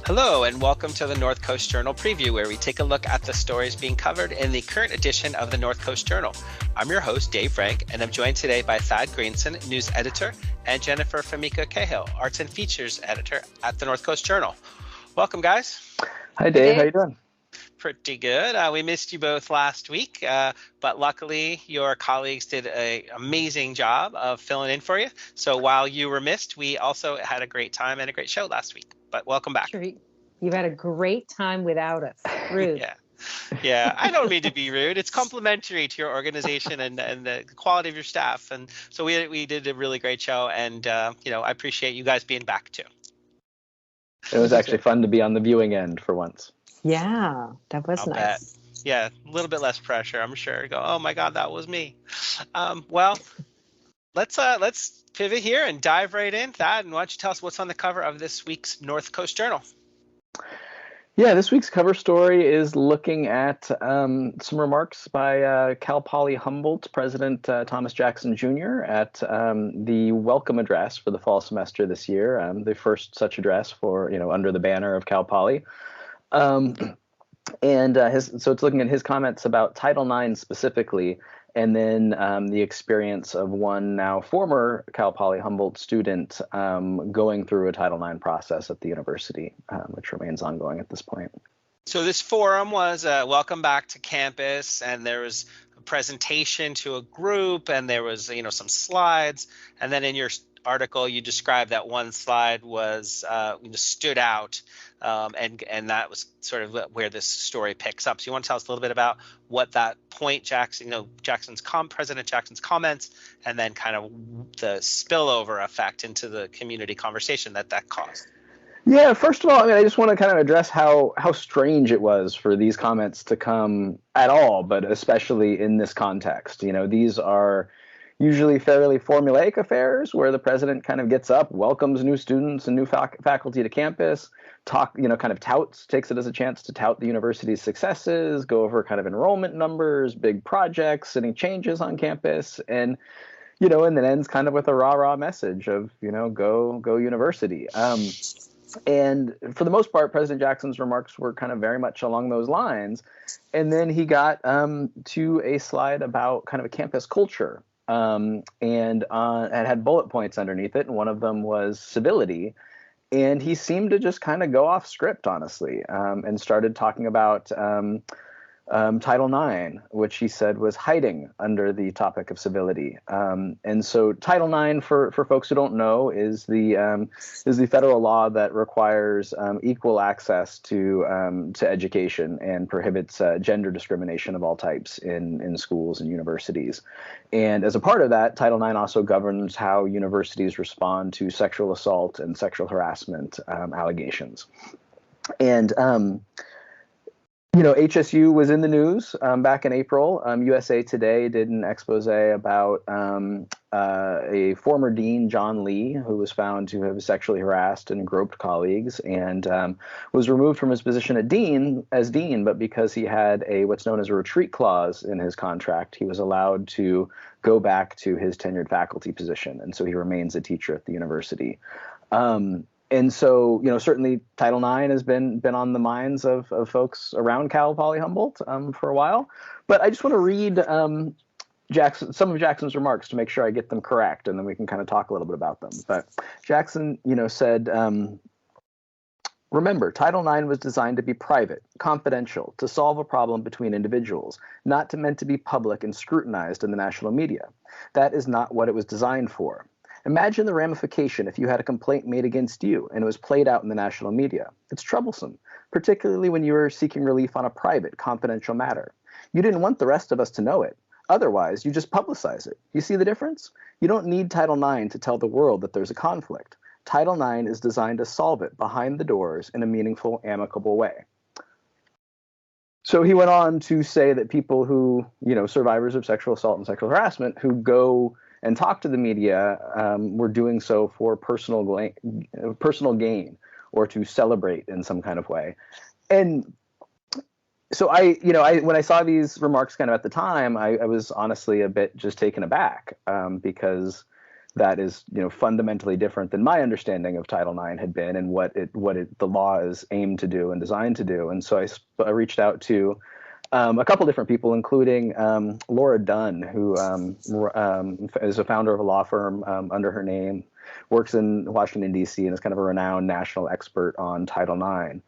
Hello, and welcome to the North Coast Journal Preview, where we take a look at the stories being covered in the current edition of the North Coast Journal. I'm your host, Dave Frank, and I'm joined today by Thad Greenson, news editor, and Jennifer Famika Cahill, arts and features editor at the North Coast Journal. Welcome, guys. Hi, Dave. How you doing? Pretty good. We missed you both last week, but luckily your colleagues did an amazing job of filling in for you. So while you were missed, we also had a great time and a great show last week. But welcome back. Sure. You've had a great time without us. Rude. Yeah. I don't mean to be rude. It's complimentary to your organization and the quality of your staff. And so we did a really great show. And, I appreciate you guys being back, too. It was actually fun to be on the viewing end for once. Yeah, that was nice. Bet. Yeah, a little bit less pressure, I'm sure. Go, oh, my God, that was me. Well, let's pivot here and dive right in. Thad, and why don't you tell us what's on the cover of this week's North Coast Journal? Yeah, this week's cover story is looking at some remarks by Cal Poly Humboldt President Thomas Jackson Jr. at the welcome address for the fall semester this year, the first such address for, under the banner of Cal Poly. So it's looking at his comments about Title IX specifically, and then the experience of one now former Cal Poly Humboldt student going through a Title IX process at the university, which remains ongoing at this point. So this forum was welcome back to campus, and there was a presentation to a group, and there was some slides, and then in your article you described that one slide was stood out, and that was sort of where this story picks up. So you want to tell us a little bit about what that point, President Jackson's comments, and then kind of the spillover effect into the community conversation that caused. Yeah, first of all, I just want to kind of address how strange it was for these comments to come at all, but especially in this context. These are usually fairly formulaic affairs where the president kind of gets up, welcomes new students and new faculty to campus, takes it as a chance to tout the university's successes, go over kind of enrollment numbers, big projects, any changes on campus, and then ends kind of with a rah-rah message of, go university. And for the most part, President Jackson's remarks were kind of very much along those lines. And then he got to a slide about kind of a campus culture. And had bullet points underneath it, and one of them was civility. And he seemed to just kind of go off script, honestly, and started talking about Title IX, which he said was hiding under the topic of civility. And so Title IX, for folks who don't know, is the federal law that requires equal access to education and prohibits gender discrimination of all types in schools and universities. And as a part of that, Title IX also governs how universities respond to sexual assault and sexual harassment allegations. And HSU was in the news back in April. USA Today did an expose about a former dean, John Lee, who was found to have sexually harassed and groped colleagues, and was removed from his position as dean. But because he had what's known as a retreat clause in his contract, he was allowed to go back to his tenured faculty position, and so he remains a teacher at the university. And so, certainly Title IX has been on the minds of folks around Cal Poly Humboldt for a while. But I just want to read some of Jackson's remarks to make sure I get them correct, and then we can kind of talk a little bit about them. But Jackson, said, remember, Title IX was designed to be private, confidential, to solve a problem between individuals, not meant to be public and scrutinized in the national media. That is not what it was designed for. Imagine the ramification if you had a complaint made against you and it was played out in the national media. It's troublesome, particularly when you are seeking relief on a private, confidential matter. You didn't want the rest of us to know it. Otherwise, you just publicize it. You see the difference? You don't need Title IX to tell the world that there's a conflict. Title IX is designed to solve it behind the doors in a meaningful, amicable way. So he went on to say that people who, survivors of sexual assault and sexual harassment who go and talk to the media were doing so for personal gain or to celebrate in some kind of way. And so when I saw these remarks kind of at the time, I was honestly a bit just taken aback because that is, fundamentally different than my understanding of Title IX had been and what the law is aimed to do and designed to do. And so I reached out to a couple different people, including Laura Dunn, who is a founder of a law firm under her name, works in Washington, D.C., and is kind of a renowned national expert on Title IX.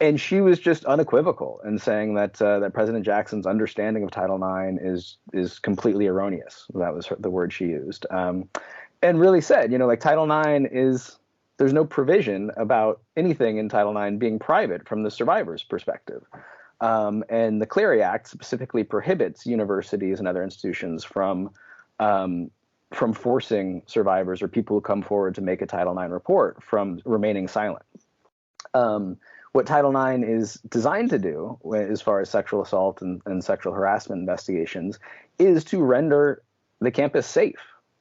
And she was just unequivocal in saying that President Jackson's understanding of Title IX is completely erroneous. That was the word she used, and really said, Title IX there's no provision about anything in Title IX being private from the survivor's perspective. And the Clery Act specifically prohibits universities and other institutions from forcing survivors or people who come forward to make a Title IX report from remaining silent. What Title IX is designed to do, as far as sexual assault and sexual harassment investigations, is to render the campus safe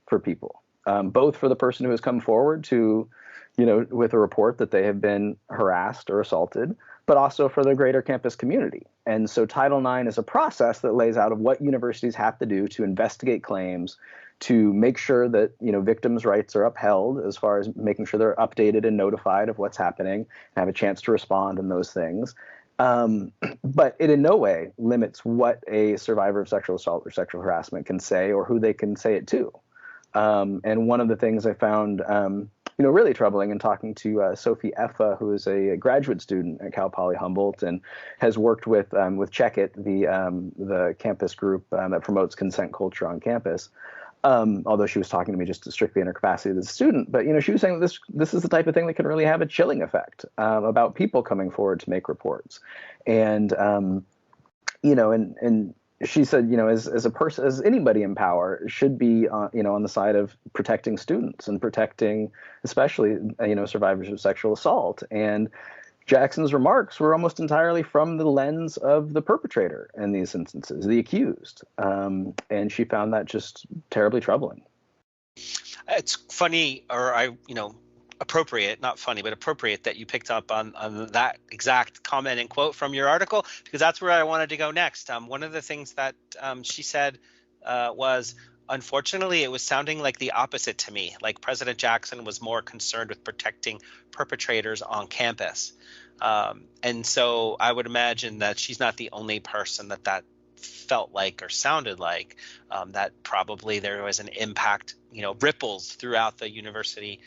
for people, both for the person who has come forward to, with a report that they have been harassed or assaulted, but also for the greater campus community. And so Title IX is a process that lays out of what universities have to do to investigate claims, to make sure that victims' rights are upheld, as far as making sure they're updated and notified of what's happening and have a chance to respond and those things. But it in no way limits what a survivor of sexual assault or sexual harassment can say or who they can say it to. And one of the things I found really troubling in talking to Sophie Effa, who is a graduate student at Cal Poly Humboldt and has worked with Check It, the campus group that promotes consent culture on campus. Although she was talking to me just strictly in her capacity as a student, but she was saying that this is the type of thing that can really have a chilling effect about people coming forward to make reports, and she said, as a person, as anybody in power should be, on the side of protecting students and protecting, especially, survivors of sexual assault. And Jackson's remarks were almost entirely from the lens of the perpetrator in these instances, the accused. And she found that just terribly troubling. It's funny, or appropriate, not funny, but appropriate that you picked up on that exact comment and quote from your article, because that's where I wanted to go next. One of the things that she said was, unfortunately, it was sounding like the opposite to me, like President Jackson was more concerned with protecting perpetrators on campus. And so I would imagine that she's not the only person that felt like or sounded like, that probably there was an impact, ripples throughout the university,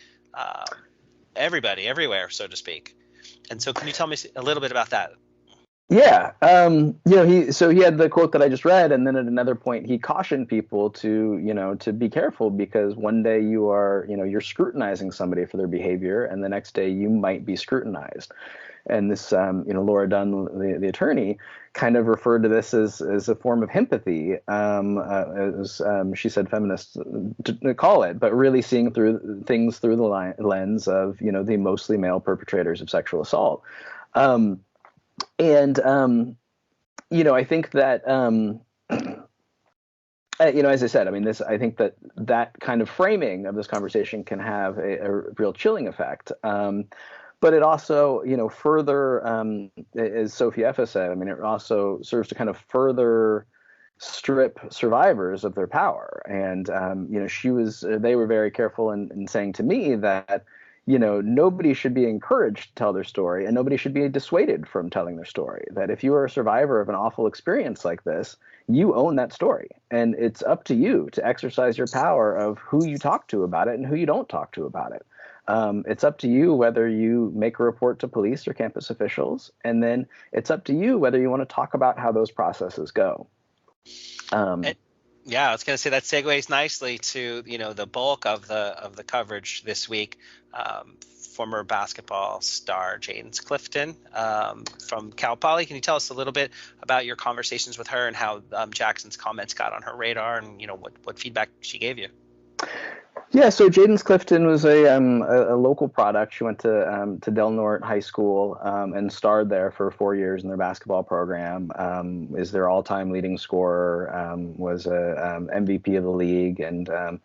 everybody, everywhere, so to speak. And so can you tell me a little bit about that? Yeah. He had the quote that I just read, and then at another point he cautioned people to be careful, because one day you're scrutinizing somebody for their behavior, and the next day you might be scrutinized. And this, Laura Dunn, the attorney, kind of referred to this as a form of empathy, as she said feminists to call it, but really seeing through things through the lens of, the mostly male perpetrators of sexual assault. I think that, as I said, I think that kind of framing of this conversation can have a real chilling effect. But it also, further, as Sophie Effa said, it also serves to kind of further strip survivors of their power. And, they were very careful in saying to me that, nobody should be encouraged to tell their story, and nobody should be dissuaded from telling their story. That if you are a survivor of an awful experience like this, you own that story. And it's up to you to exercise your power of who you talk to about it and who you don't talk to about it. It's up to you whether you make a report to police or campus officials, and then it's up to you whether you want to talk about how those processes go. Yeah, I was going to say that segues nicely to the bulk of the coverage this week. Former basketball star James Clifton from Cal Poly. Can you tell us a little bit about your conversations with her and how Jackson's comments got on her radar, and what feedback she gave you? Yeah, so Jaden's Clifton was a local product. She went to Del Norte High School and starred there for 4 years in their basketball program. Is their all-time leading scorer. Was a MVP of the league and was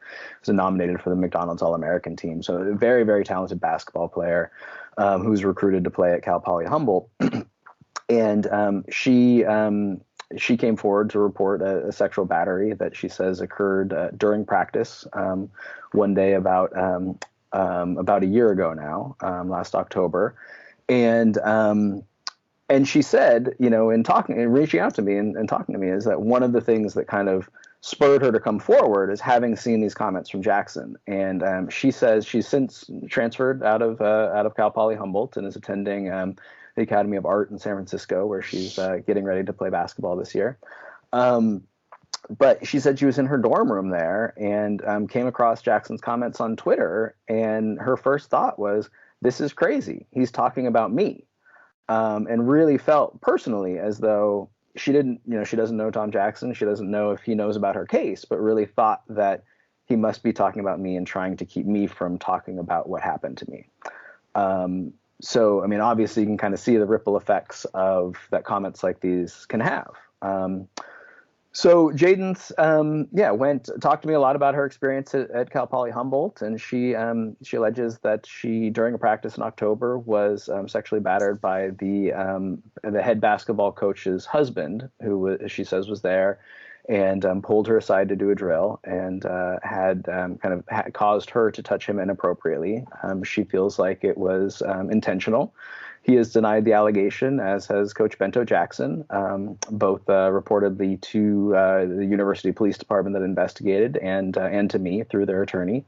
nominated for the McDonald's All-American team. So a very, very talented basketball player who was recruited to play at Cal Poly Humboldt. And she came forward to report a sexual battery that she says occurred during practice one day about a year ago now, last October, and she said, in talking and reaching out to me and talking to me, is that one of the things that kind of spurred her to come forward is having seen these comments from Jackson. And she says she's since transferred out of Cal Poly Humboldt and is attending the Academy of Art in San Francisco, where she's getting ready to play basketball this year. But she said she was in her dorm room there and came across Jackson's comments on Twitter, and her first thought was, "This is crazy. He's talking about me," and really felt personally as though she doesn't know Tom Jackson. She doesn't know if he knows about her case, but really thought that he must be talking about me and trying to keep me from talking about what happened to me. So, I mean, obviously you can kind of see the ripple effects of that comments like these can have. So Jaden's, talked to me a lot about her experience at Cal Poly Humboldt, and she alleges that she, during a practice in October, was sexually battered by the head basketball coach's husband, who she says was there, and pulled her aside to do a drill and had caused her to touch him inappropriately. She feels like it was intentional. He has denied the allegation, as has Coach Bento Jackson, both reportedly to the University Police Department that investigated and to me through their attorney.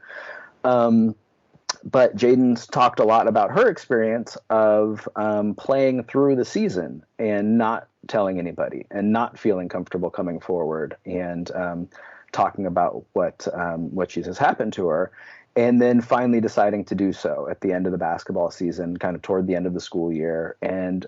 But Jaden's talked a lot about her experience of playing through the season and not telling anybody and not feeling comfortable coming forward and talking about what she says happened to her. And then finally deciding to do so at the end of the basketball season, kind of toward the end of the school year. And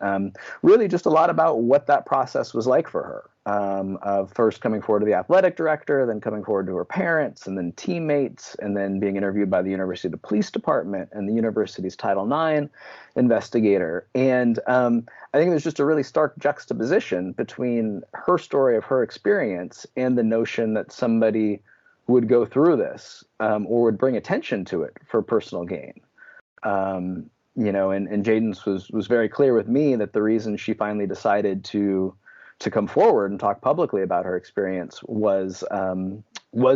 really just a lot about what that process was like for her. Of first coming forward to the athletic director, then coming forward to her parents, and then teammates, and then being interviewed by the University Police Department and the university's Title IX investigator. And I think there's just a really stark juxtaposition between her story of her experience and the notion that somebody would go through this or would bring attention to it for personal gain. And Jaden's was very clear with me that the reason she finally decided to come forward and talk publicly about her experience was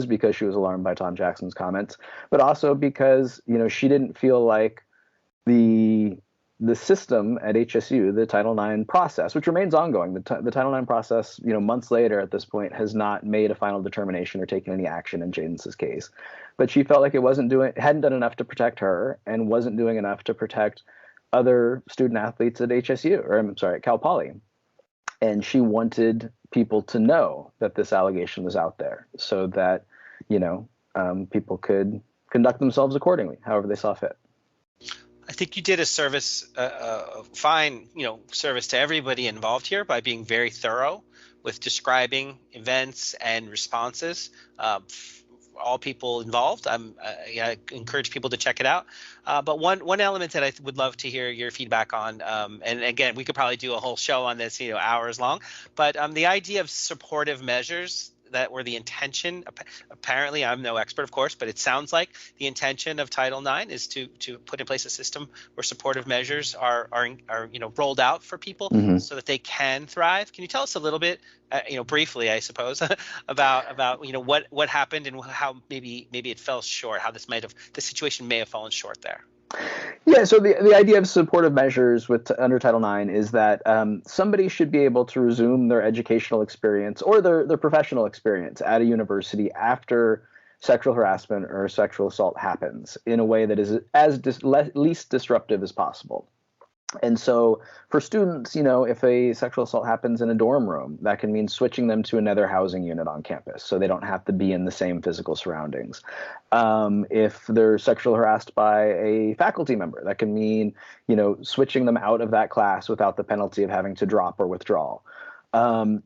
because she was alarmed by Tom Jackson's comments, but also because, she didn't feel like the system at HSU, the Title IX process, which remains ongoing, the Title IX process, months later at this point, has not made a final determination or taken any action in Jaden's case. But she felt like it hadn't done enough to protect her and wasn't doing enough to protect other student athletes at at Cal Poly. And she wanted people to know that this allegation was out there so that, people could conduct themselves accordingly, however they saw fit. I think you did a service, fine, service to everybody involved here by being very thorough with describing events and responses. All people involved. I encourage people to check it out. But one element that I would love to hear your feedback on, and again, we could probably do a whole show on this, hours long. But the idea of supportive measures that were the intention. Apparently, I'm no expert, of course, but it sounds like the intention of Title IX is to put in place a system where supportive measures are rolled out for people so that they can thrive. Can you tell us a little bit, briefly, I suppose, about what happened and how maybe it fell short, how the situation may have fallen short there? Yeah, so the idea of supportive measures under Title IX is that somebody should be able to resume their educational experience or their professional experience at a university after sexual harassment or sexual assault happens in a way that is least disruptive as possible. And so for students, if a sexual assault happens in a dorm room, that can mean switching them to another housing unit on campus so they don't have to be in the same physical surroundings. If they're sexually harassed by a faculty member, that can mean, switching them out of that class without the penalty of having to drop or withdraw.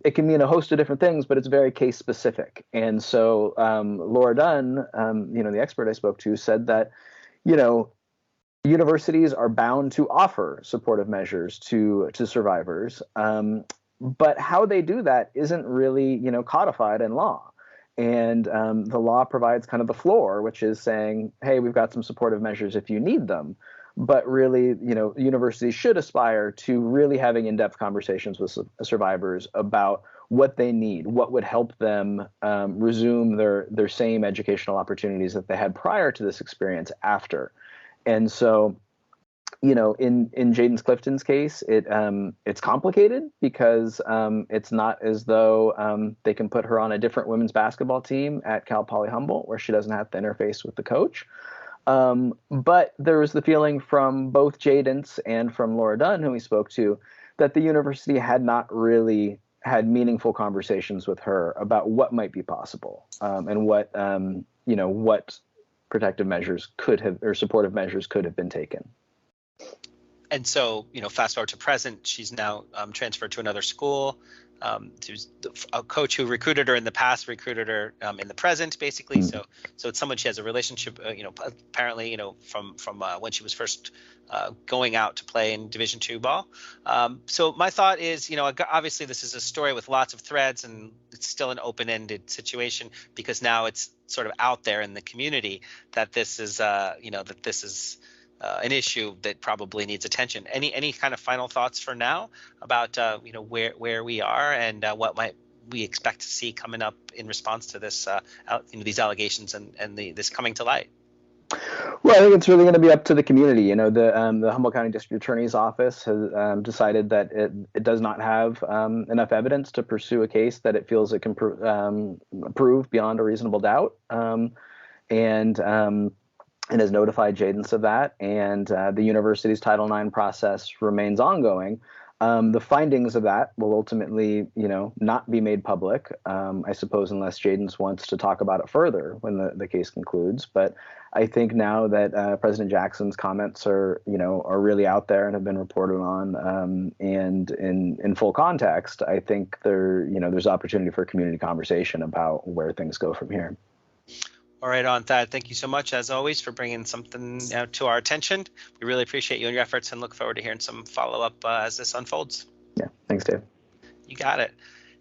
It can mean a host of different things, but it's very case specific. And so Laura Dunn, the expert I spoke to, said that, universities are bound to offer supportive measures to survivors, but how they do that isn't really, codified in law. And the law provides kind of the floor, which is saying, hey, we've got some supportive measures if you need them. But really, universities should aspire to really having in-depth conversations with survivors about what they need, what would help them resume their same educational opportunities that they had prior to this experience after. And so, in Jaden's Clifton's case, it's complicated because it's not as though they can put her on a different women's basketball team at Cal Poly Humboldt where she doesn't have to interface with the coach. But there was the feeling from both Jaden's and from Laura Dunn, who we spoke to, that the university had not really had meaningful conversations with her about what might be possible and what protective measures could have, or supportive measures could have been taken. And so, fast forward to present, she's now transferred to another school. A coach who recruited her in the past recruited her in the present, basically. So it's someone she has a relationship, apparently, from when she was first going out to play in Division II ball. So my thought is, obviously this is a story with lots of threads, and it's still an open-ended situation because now it's sort of out there in the community that this is, an issue that probably needs attention. Any kind of final thoughts for now about where we are and what might we expect to see coming up in response to this these allegations and this coming to light? Well, I think it's really going to be up to the community. The Humboldt County District Attorney's Office has decided that it does not have enough evidence to pursue a case that it feels it can prove beyond a reasonable doubt, and has notified Jaden's of that, and the university's Title IX process remains ongoing. The findings of that will ultimately, not be made public, I suppose, unless Jaden's wants to talk about it further when the case concludes. But I think now that President Jackson's comments are really out there and have been reported on, and in full context, I think there's opportunity for community conversation about where things go from here. All right, on Thad, thank you so much, as always, for bringing something to our attention. We really appreciate you and your efforts and look forward to hearing some follow-up as this unfolds. Yeah, thanks, Dave. You got it.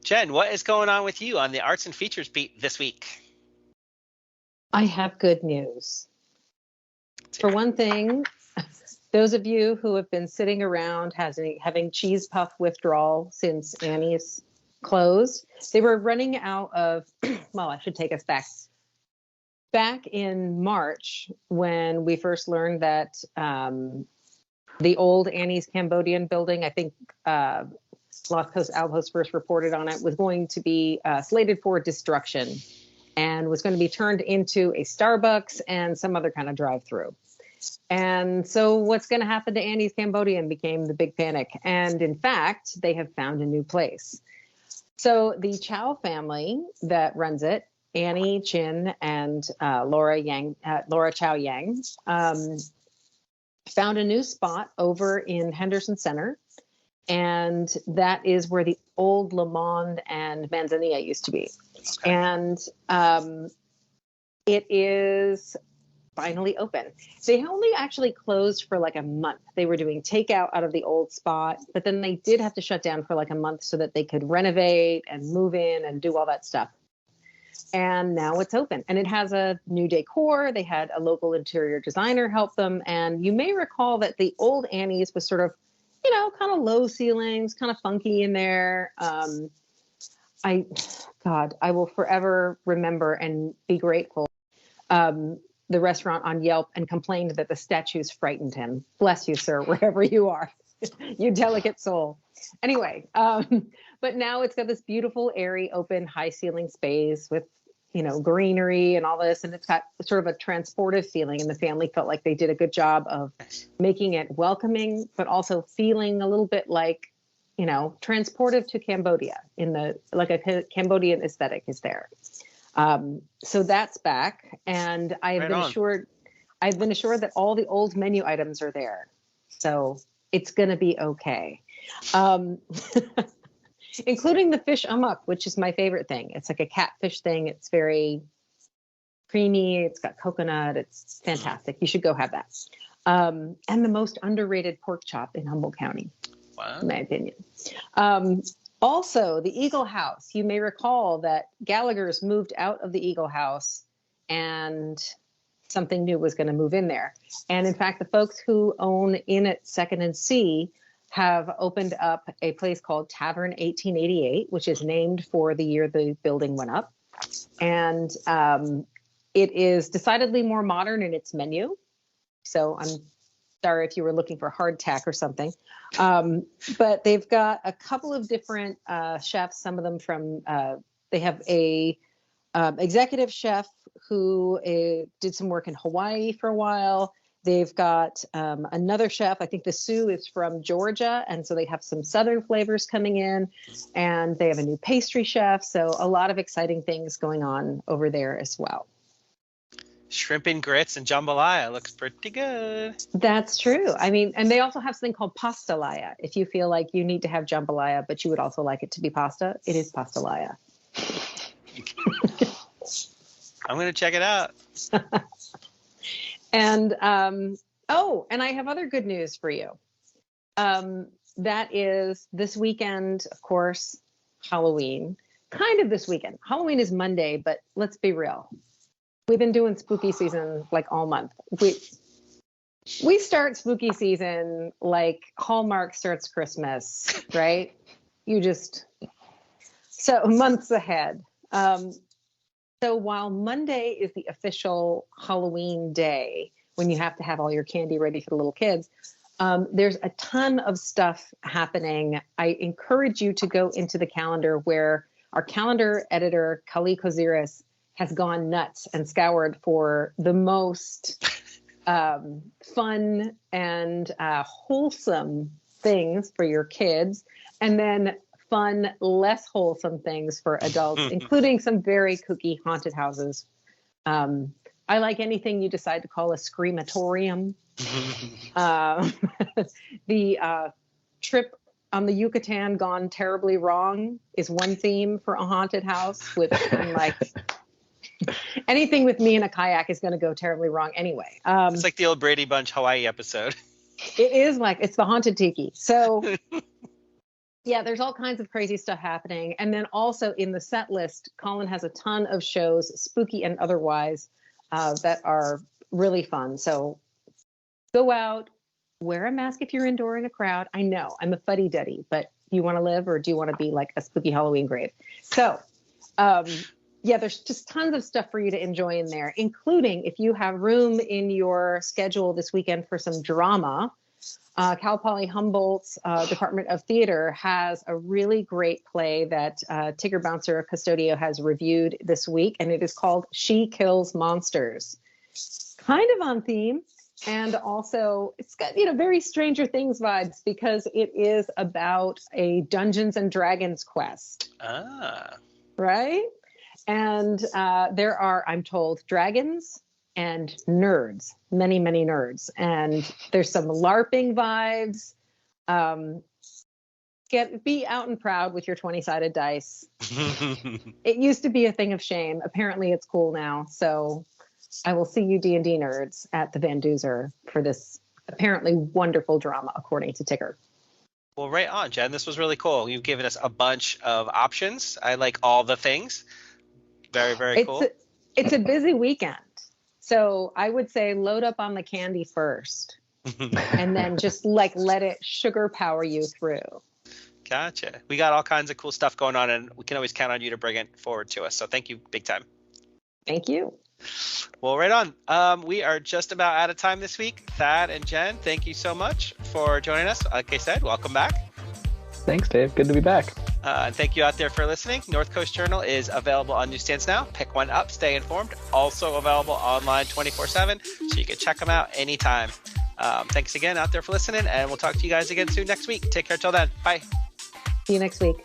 Jen, what is going on with you on the Arts and Features beat this week? I have good news. For one thing, those of you who have been sitting around having cheese puff withdrawal since Annie's closed, they were running out of, well, I should take us back. Back in March, when we first learned that the old Annie's Cambodian building, I think Lost Coast Outpost first reported on it, was going to be slated for destruction and was going to be turned into a Starbucks and some other kind of drive-through. And so what's going to happen to Annie's Cambodian became the big panic. And in fact, they have found a new place. So the Chow family that runs it, Annie Chin and Laura Chow Yang, found a new spot over in Henderson Center. And that is where the old Le Monde and Manzanilla used to be. Okay. And it is finally open. They only actually closed for like a month. They were doing takeout out of the old spot, but then they did have to shut down for like a month so that they could renovate and move in and do all that stuff. And now it's open, and it has a new decor. They had a local interior designer help them. And you may recall that the old Annie's was sort of, kind of low ceilings, kind of funky in there. I will forever remember and be grateful. The restaurant on Yelp and complained that the statues frightened him. Bless you, sir, wherever you are, you delicate soul. Anyway, but now it's got this beautiful, airy, open, high ceiling space with, greenery and all this. And it's got sort of a transportive feeling. And the family felt like they did a good job of making it welcoming, but also feeling a little bit like, transportive to Cambodia like a Cambodian aesthetic is there. So that's back. And I've been assured that all the old menu items are there. So it's going to be okay. including the fish amok, which is my favorite thing. It's like a catfish thing. It's very creamy. It's got coconut. It's fantastic. You should go have that. And the most underrated pork chop in Humboldt County, in my opinion. Also, the Eagle House. You may recall that Gallagher's moved out of the Eagle House and something new was going to move in there. And in fact, the folks who own Inn at 2nd and C have opened up a place called Tavern 1888, which is named for the year the building went up. And it is decidedly more modern in its menu. So I'm sorry if you were looking for hardtack or something. But they've got a couple of different chefs, some of them from, they have a executive chef who did some work in Hawaii for a while. They've got another chef. I think the Sioux is from Georgia. And so they have some Southern flavors coming in. And they have a new pastry chef. So a lot of exciting things going on over there as well. Shrimp and grits and jambalaya looks pretty good. That's true. I mean, and they also have something called pastalaya. If you feel like you need to have jambalaya, but you would also like it to be pasta, it is pastalaya. I'm going to check it out. And, and I have other good news for you. That is this weekend, of course, Halloween. Kind of this weekend. Halloween is Monday, but let's be real. We've been doing spooky season like all month. We start spooky season like Hallmark starts Christmas, right? So months ahead. So while Monday is the official Halloween day, when you have to have all your candy ready for the little kids, there's a ton of stuff happening. I encourage you to go into the calendar where our calendar editor, Kali Koziris, has gone nuts and scoured for the most fun and wholesome things for your kids, and then fun, less wholesome things for adults, including some very kooky haunted houses. I like anything you decide to call a screamatorium. The trip on the Yucatan gone terribly wrong is one theme for a haunted house, which I'm like... anything with me in a kayak is going to go terribly wrong anyway. It's like the old Brady Bunch Hawaii episode. It is like, it's the haunted tiki. So yeah, there's all kinds of crazy stuff happening. And then also in the set list, Colin has a ton of shows, spooky and otherwise, that are really fun. So go out, wear a mask if you're indoor in a crowd. I know I'm a fuddy-duddy, but do you want to live or do you want to be like a spooky Halloween grave? So, yeah, there's just tons of stuff for you to enjoy in there, including if you have room in your schedule this weekend for some drama. Cal Poly Humboldt's Department of Theater has a really great play that Tigger Bouncer Custodio has reviewed this week, and it is called She Kills Monsters. Kind of on theme, and also it's got, very Stranger Things vibes because it is about a Dungeons and Dragons quest. Right? And there are, I'm told, dragons and nerds, many, many nerds. And there's some LARPing vibes. Be out and proud with your 20-sided dice. It used to be a thing of shame. Apparently it's cool now. So I will see you D&D nerds at the Van Duzer for this apparently wonderful drama, according to Tigger. Well, right on, Jen. This was really cool. You've given us a bunch of options. I like all the things. Very, very cool. It's a busy weekend. So I would say load up on the candy first and then just let it sugar power you through. Gotcha. We got all kinds of cool stuff going on, and we can always count on you to bring it forward to us. So thank you big time. Thank you. Well, right on. We are just about out of time this week. Thad and Jen, thank you so much for joining us. Like I said, welcome back. Thanks, Dave. Good to be back. And thank you out there for listening. North Coast Journal is available on newsstands now. Pick one up, stay informed. Also available online 24/7, so you can check them out anytime. Thanks again out there for listening, and we'll talk to you guys again soon next week. Take care till then. Bye. See you next week.